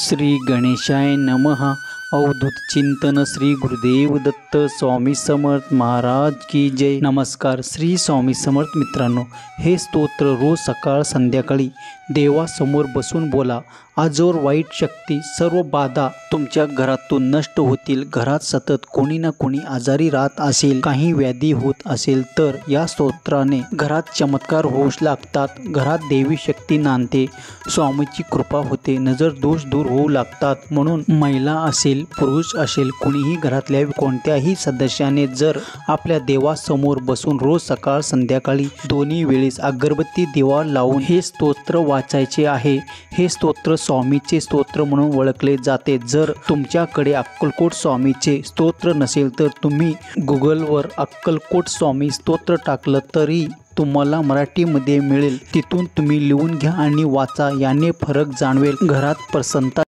श्री गणेशाय नमः। अवधूत चिंतन श्री गुरुदेव दत्त स्वामी समर्थ महाराज की जय। नमस्कार श्री स्वामी समर्थ मित्रांनो, हे स्तोत्र रोज सकाळ संध्याकाळी देवासमोर बसून बोला। आजवर वाईट शक्ती सर्व बाधा तुमच्या घरातून नष्ट होतील। घरात सतत कोणी ना कोणी आजारी राहत असेल, काही व्याधी होत असेल तर या स्तोत्राने घरात चमत्कार होऊ लागतात। घरात देवी शक्ती नांदते, स्वामीची कृपा होते, नजर दोष दूर होऊ लागतात। म्हणून महिला असेल पुरुष असेल कोणीही घरातल्या कोणत्याही सदस्याने जर आपल्या देवासमोर बसून रोज सकाळ संध्याकाळी दोन्ही वेळेस अगरबत्ती दिवा लावून हे स्तोत्र वाचायचे आहे। हे स्तोत्र स्वामीचे स्तोत्र म्हणून ओळखले जाते। जर तुमच्याकडे अक्कलकोट स्वामीचे स्तोत्र नसेल तर तुम्ही गुगलवर अक्कलकोट स्वामी स्तोत्र टाकलं तरी तुम्हाला मराठीमध्ये मिळेल। तिथून तुम्ही लिहून घ्या आणि वाचा, याने फरक जाणवेल। घरात प्रसन्नता